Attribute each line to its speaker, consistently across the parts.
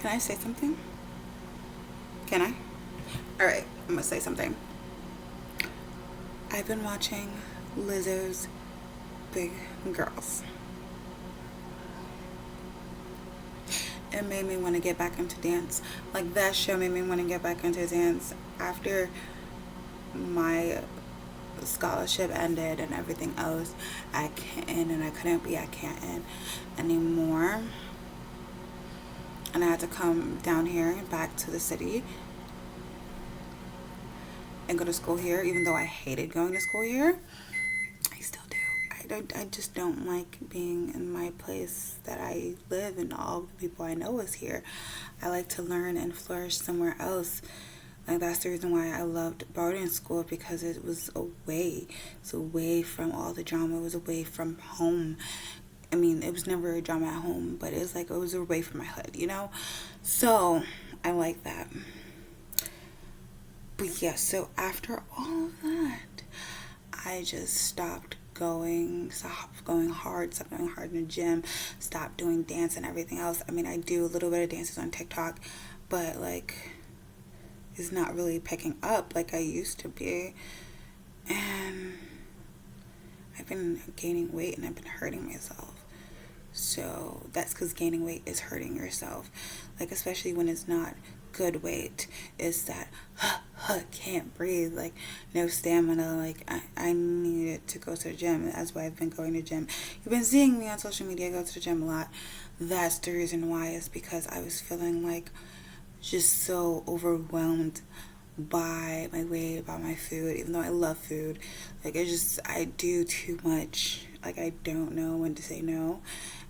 Speaker 1: Can I say something? Can I? Alright, I'm gonna say something. I've been watching Lizzo's Big Girls. It made me want to get back into dance. Like, that show made me want to get back into dance after my scholarship ended and everything else. I can't, and I couldn't be at Canton anymore. And I had to come down here back to the city and go to school here, even though I hated going to school here. I still do. I just don't like being in my place that I live and all the people I know is here. I like to learn and flourish somewhere else. Like, that's the reason why I loved boarding school, because it was away. It's away from all the drama. It was away from home. I mean, it was never a drama at home, but it was like it was away from my hood, you know? So I like that. But yeah, so after all of that, I just stopped going hard, stopped going hard in the gym, stopped doing dance and everything else. I mean, I do a little bit of dances on TikTok, but like, it's not really picking up like I used to be. And I've been gaining weight and I've been hurting myself. So that's because gaining weight is hurting yourself. Like, especially when it's not good weight. It's that can't breathe, like no stamina. Like, I needed to go to the gym. That's why I've been going to the gym. You've been seeing me on social media go to the gym a lot. That's the reason why, is because I was feeling like just so overwhelmed by my weight, by my food, even though I love food. Like, I do too much. Like, I don't know when to say no,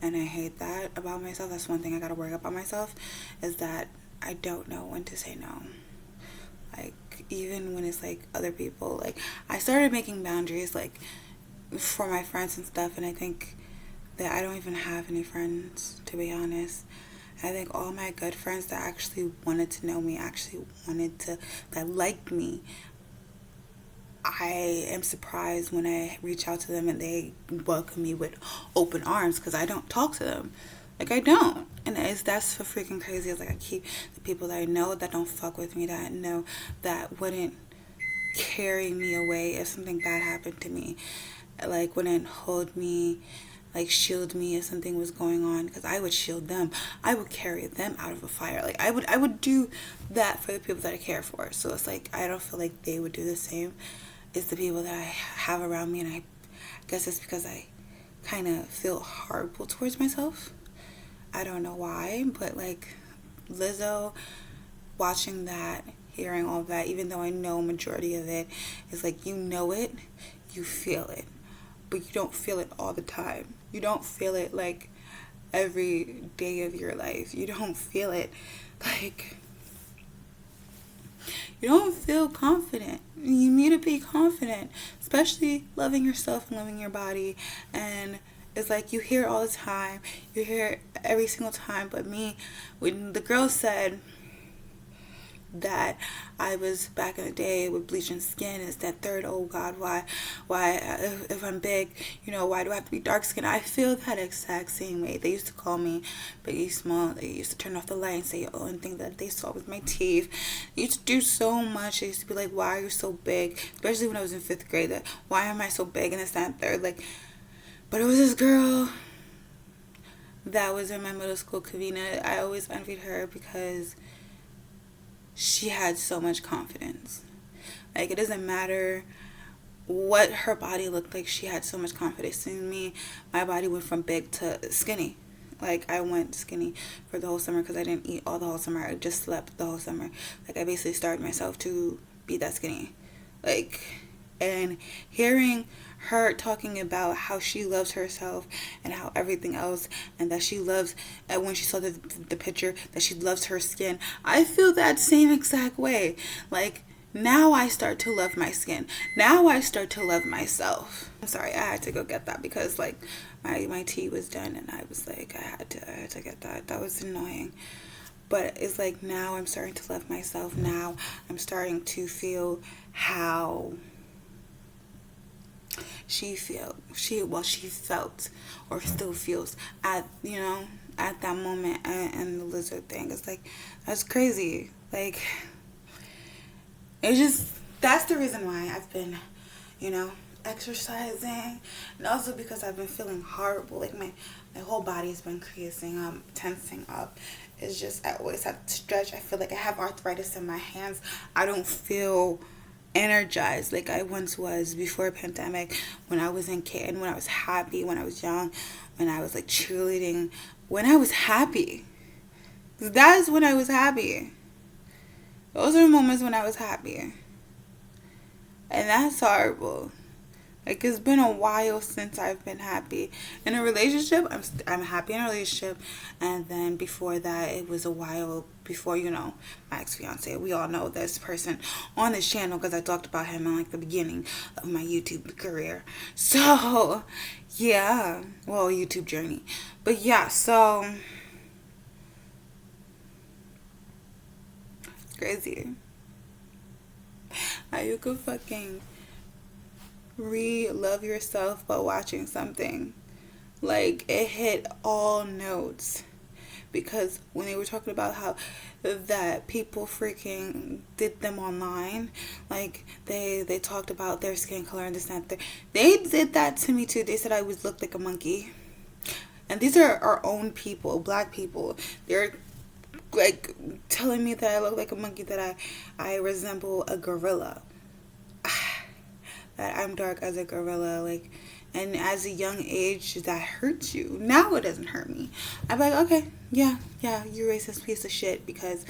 Speaker 1: and I hate that about myself. That's one thing I gotta work up on myself, is that I don't know when to say no. Like, even when it's like other people, like, I started making boundaries, like, for my friends and stuff, and I think that I don't even have any friends, to be honest. I think all my good friends that actually wanted to know me, that liked me, I am surprised when I reach out to them and they welcome me with open arms, because I don't talk to them. Like, I don't. And that's so freaking crazy. It's like, I keep the people that I know that don't fuck with me, that I know that wouldn't carry me away if something bad happened to me. Like, wouldn't hold me, like, shield me if something was going on, because I would shield them. I would carry them out of a fire. Like, I would do that for the people that I care for. So it's like, I don't feel like they would do the same. It's the people that I have around me, and I guess it's because I kind of feel horrible towards myself. I don't know why, but like, Lizzo, watching that, hearing all that, even though I know majority of it is like, you know it, you feel it, but you don't feel it all the time. You don't feel it like every day of your life. You don't feel it like, you don't feel confident. You need to be confident, especially loving yourself and loving your body. And it's like, you hear all the time, you hear every single time. But me, when the girl said that I was back in the day with bleaching skin, is that third, oh God, why, if I'm big, why do I have to be dark skinned? I feel that exact same way. They used to call me Biggie Small. They used to turn off the light and say, oh, and think that they saw with my teeth. They used to do so much. They used to be like, why are you so big? Especially when I was in 5th grade, that why am I so big? And it's that third, like, but it was this girl that was in my middle school, Kavina. I always envied her because she had so much confidence. Like, it doesn't matter what her body looked like, she had so much confidence in me. My body went from big to skinny. Like, I went skinny for the whole summer because I didn't eat all the whole summer. I just slept the whole summer. Like, I basically starved myself to be that skinny. Like, and hearing her talking about how she loves herself and how everything else, and that she loves, and when she saw the picture, that she loves her skin, I feel that same exact way. Like, now I start to love my skin. Now I start to love myself. I'm sorry, I had to go get that because, like, my tea was done, and I was like, I had to get that. That was annoying. But it's like, now I'm starting to love myself. Now I'm starting to feel how she felt, or still feels, at at that moment, and the lizard thing. It's like, that's crazy. Like, it's just, that's the reason why I've been, exercising. And also because I've been feeling horrible. Like, my whole body's been creasing up, tensing up. It's just, I always have to stretch. I feel like I have arthritis in my hands. I don't feel energized like I once was before pandemic, when I was in kid, when I was happy, when I was young, when I was like cheerleading, when I was happy. That's when I was happy. Those are the moments when I was happy. And that's horrible. Like, it's been a while since I've been happy in a relationship. I'm happy in a relationship, and then before that, it was a while before, my ex-fiance. We all know this person on this channel because I talked about him in like the beginning of my YouTube career. So, yeah, well, YouTube journey, but yeah, so it's crazy how you could fucking love yourself by watching something. Like, it hit all notes, because when they were talking about how that people freaking did them online, like they talked about their skin color and this and that, they did that to me too. They said I was looked like a monkey, and these are our own people, black people. They're like telling me that I look like a monkey, that I resemble a gorilla, that I'm dark as a gorilla, like, and as a young age, that hurts you. Now it doesn't hurt me. I'm like, okay, yeah, you racist piece of shit, because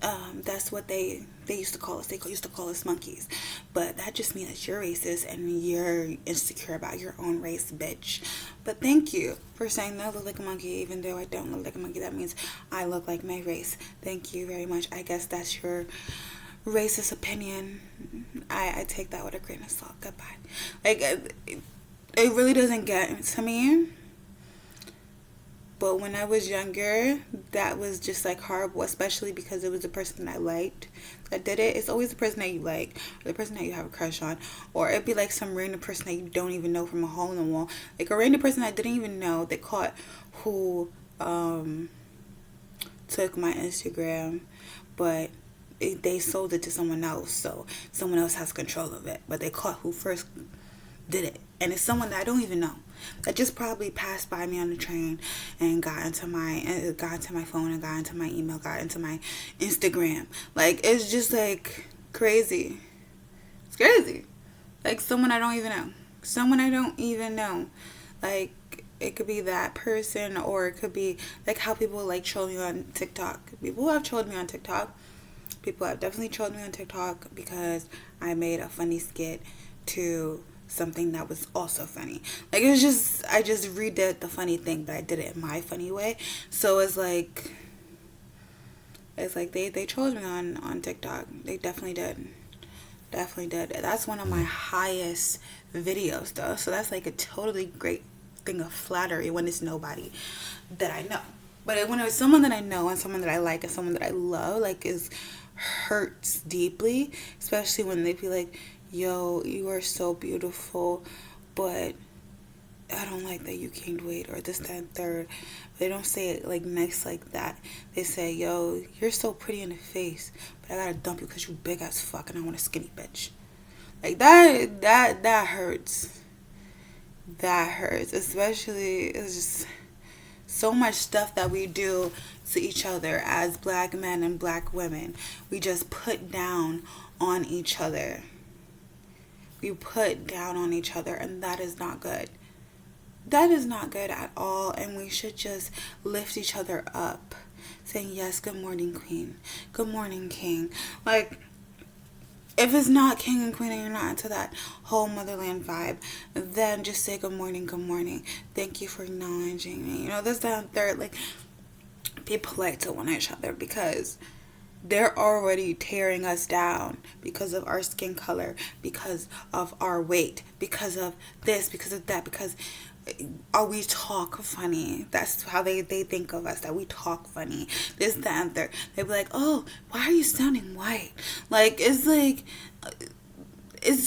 Speaker 1: that's what they used to call us. They used to call us monkeys. But that just means that you're racist and you're insecure about your own race, bitch. But thank you for saying that I look like a monkey, even though I don't look like a monkey. That means I look like my race. Thank you very much. I guess that's your racist opinion. I take that with a grain of salt. Goodbye. Like, it really doesn't get to me. But when I was younger, that was just like horrible, especially because it was the person that I liked that did it. It's always the person that you like, or the person that you have a crush on, or it'd be like some random person that you don't even know from a hole in the wall. Like a random person I didn't even know, they caught, who took my Instagram, but they sold it to someone else, so someone else has control of it. But they caught who first did it, and it's someone that I don't even know, that just probably passed by me on the train and got into my phone and got into my email, got into my Instagram. Like, it's just like crazy. It's crazy. Like, someone I don't even know. Like, it could be that person, or it could be like how people like troll me on TikTok. People have trolled me on TikTok. People have definitely trolled me on TikTok because I made a funny skit to something that was also funny. Like, it was just, I just redid the funny thing, but I did it in my funny way. So it's like they trolled me on TikTok. They definitely did. That's one of my highest videos though. So that's like a totally great thing of flattery when it's nobody that I know. But when it's someone that I know and someone that I like and someone that I love, like, is hurts deeply, especially when they be like, yo, you are so beautiful, but I don't like that you gained weight, or this, that, and third. They don't say it like nice like that. They say, yo, you're so pretty in the face, but I gotta dump you because you big as fuck and I want a skinny bitch. Like, that hurts. That hurts. Especially, it's just so much stuff that we do to each other as black men and black women. We just put down on each other. We put down on each other, and that is not good. That is not good at all, and we should just lift each other up, saying, yes, good morning, queen. Good morning, king. Like, if it's not king and queen and you're not into that whole motherland vibe, then just say good morning, good morning. Thank you for acknowledging me. This, that, and third. Like, be polite to one another, because they're already tearing us down because of our skin color, because of our weight, because of this, because of that, because we talk funny. That's how they think of us, that we talk funny. This, that, and third. They be like, oh, why are you sounding white? Like, it's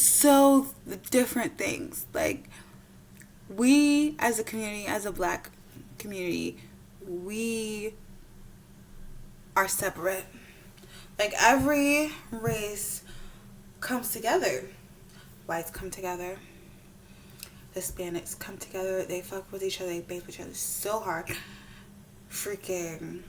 Speaker 1: so different things. Like, we as a community, as a black community, we are separate. Like, every race comes together. Whites come together. Hispanics come together. They fuck with each other. They bang with each other so hard. Freaking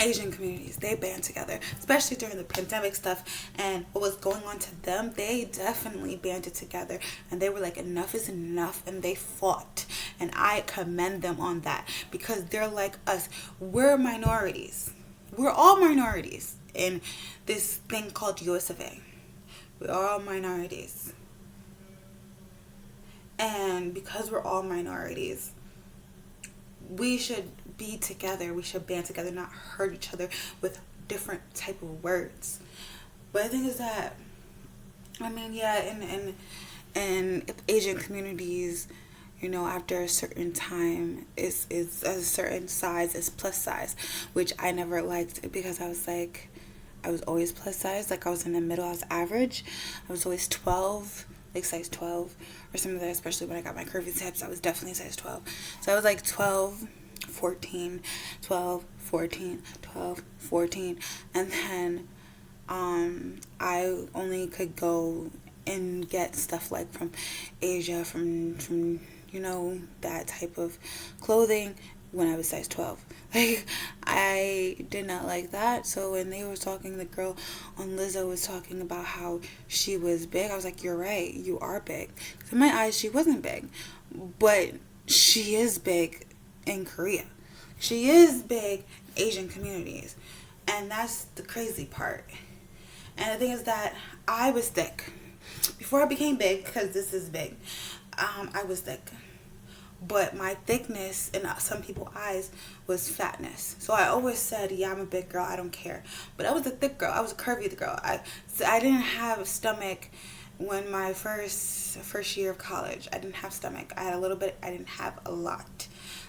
Speaker 1: Asian communities, they band together, especially during the pandemic stuff and what was going on to them. They definitely banded together, and they were like, enough is enough, and they fought. And I commend them on that, because they're like us. We're minorities. We're all minorities in this thing called US of A. We're all minorities. And because we're all minorities, we should be together. We should band together, not hurt each other with different type of words. But the thing is that, I mean, yeah, in Asian communities, you know, after a certain time, is a certain size is plus size, which I never liked, because I was always plus size. Like, I was in the middle. I was average. I was always 12, like size 12 or something like that, especially when I got my curvy hips. I was definitely size 12. So I was like 12, 14, 12, 14, 12, 14. And then I only could go and get stuff like from Asia, from you know, that type of clothing when I was size 12. Like, I did not like that. So when they were talking, the girl on Lizzo was talking about how she was big, I was like, you're right, you are big. 'Cause in my eyes, she wasn't big. But she is big in Korea. She is big in Asian communities. And that's the crazy part. And the thing is that I was thick. Before I became big, because this is big, I was thick. But my thickness in some people's eyes was fatness. So I always said, yeah, I'm a big girl, I don't care. But I was a thick girl. I was a curvy girl. I didn't have a stomach when my first year of college. I didn't have stomach. I had a little bit. I didn't have a lot.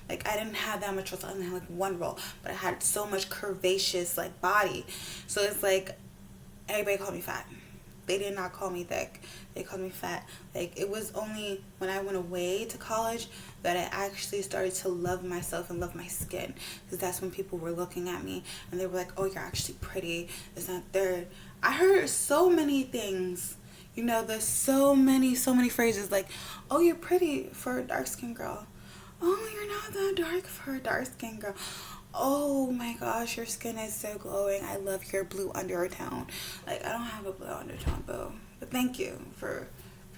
Speaker 1: Like, I didn't have that much roll. I only had like one roll. But I had so much curvaceous, like, body. So it's like, everybody called me fat. They did not call me thick. They called me fat. Like, it was only when I went away to college that I actually started to love myself and love my skin. Because that's when people were looking at me and they were like, oh, you're actually pretty. It's not third. I heard so many things. You know, there's so many phrases like, oh, you're pretty for a dark-skinned girl. Oh, you're not that dark for a dark-skinned girl. Oh my gosh, your skin is so glowing. I love your blue undertone. Like, I don't have a blue undertone, boo. But thank you for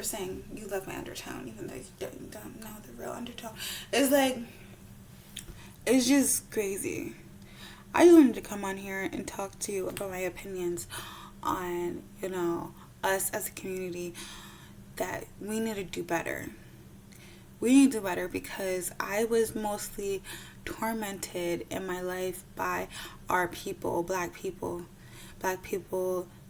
Speaker 1: saying you love my undertone, even though you don't know the real undertone. It's like, it's just crazy. I just wanted to come on here and talk to you about my opinions on, you know, us as a community, that we need to do better. We need to do better, because I was mostly tormented in my life by our people, black people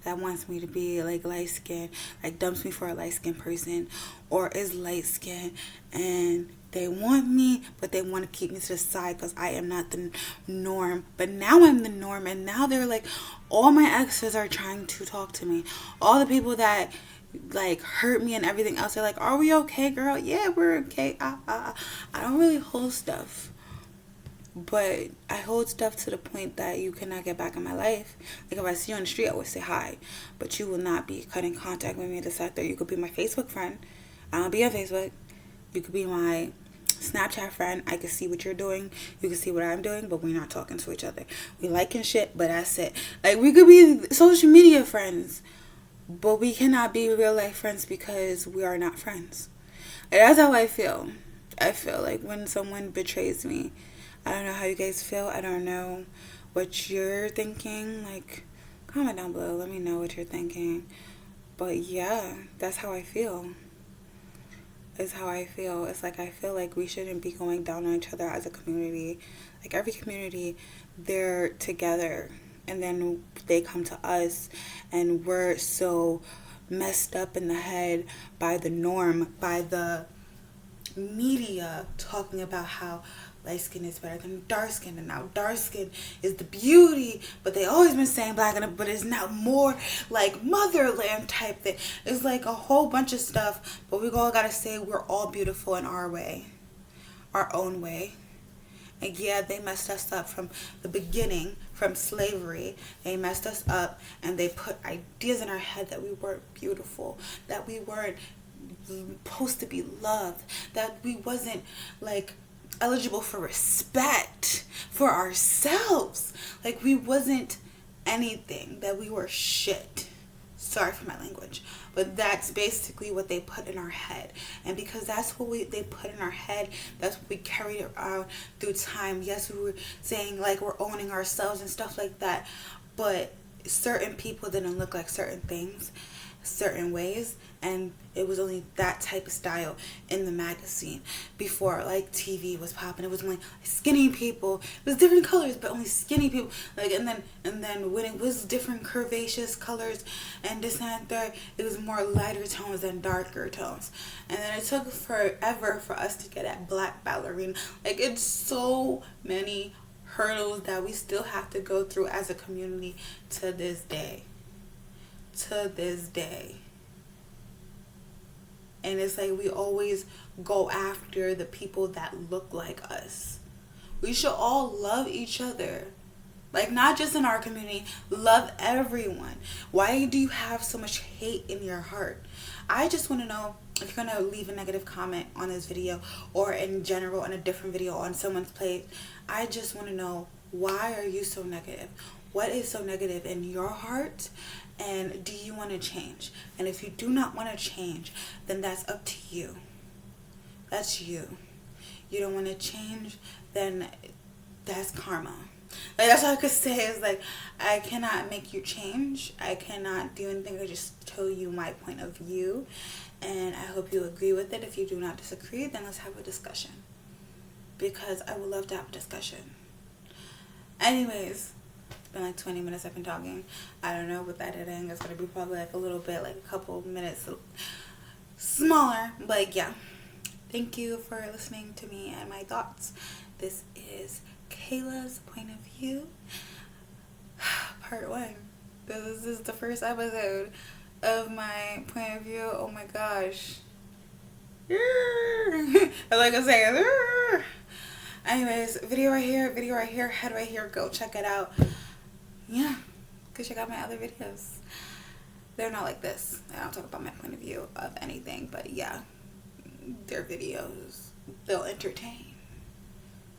Speaker 1: that wants me to be like light skinned, like dumps me for a light skinned person, or is light skinned, and they want me, but they want to keep me to the side because I am not the norm. But now I'm the norm, and now they're like, all my exes are trying to talk to me. All the people that like hurt me and everything else, they're like, are we okay, girl? Yeah, we're okay. I don't really hold stuff, but I hold stuff to the point that you cannot get back in my life. Like, if I see you on the street, I would say hi, but you will not be cutting contact with me this sector. You could be my Facebook friend. I don't be on Facebook. You could be my Snapchat friend. I can see what you're doing. You can see what I'm doing, but we're not talking to each other. We liking shit, but that's it. Like, we could be social media friends, but we cannot be real life friends, because we are not friends. And that's how I feel. I feel like when someone betrays me. I don't know how you guys feel. I don't know what you're thinking. Like, comment down below. Let me know what you're thinking. But yeah, that's how I feel. It's how I feel. It's like, I feel like we shouldn't be going down on each other as a community. Like, every community, they're together, and then they come to us, and we're so messed up in the head by the norm, by the media talking about how light skin is better than dark skin, and now dark skin is the beauty, but they always been saying black, but it's now more like motherland type thing. It's like a whole bunch of stuff, but we all gotta say we're all beautiful in our way, our own way. Like, yeah, they messed us up from the beginning, from slavery. They messed us up, and they put ideas in our head that we weren't beautiful, that we weren't supposed to be loved, that we wasn't like eligible for respect for ourselves, like we wasn't anything, that we were shit. Sorry for my language, but that's basically what they put in our head. And because that's what they put in our head, that's what we carried around through time. Yes, we were saying like we're owning ourselves and stuff like that, but certain people didn't look like certain things certain ways, and it was only that type of style in the magazine before like TV was popping. It was only skinny people. It was different colors, but only skinny people. Like, and then when it was different curvaceous colors and this and that, it was more lighter tones than darker tones. And then it took forever for us to get at black ballerina. Like, it's so many hurdles that we still have to go through as a community to this day. And it's like we always go after the people that look like us. We should all love each other. Like, not just in our community, love everyone. Why do you have so much hate in your heart? I just want to know, if you're going to leave a negative comment on this video or in general in a different video on someone's page, I just want to know, why are you so negative? What is so negative in your heart? And do you want to change? And if you do not want to change, then that's up to you. That's you. You don't want to change, then that's karma. Like, that's all I could say is, like, I cannot make you change. I cannot do anything. I just tell you my point of view. And I hope you agree with it. If you do not disagree, then let's have a discussion. Because I would love to have a discussion. Anyways, it's been like 20 minutes I've been talking. I don't know, with that editing, it's going to be probably like a little bit, like a couple minutes smaller. But yeah, thank you for listening to me and my thoughts. This is Kayla's point of view, part 1. This is the first episode of my point of view. Oh my gosh. Like I say, anyways, video right here, head right here. Go check it out. Yeah, go check out my other videos. They're not like this. I don't talk about my point of view of anything, but yeah, they're videos. They'll entertain.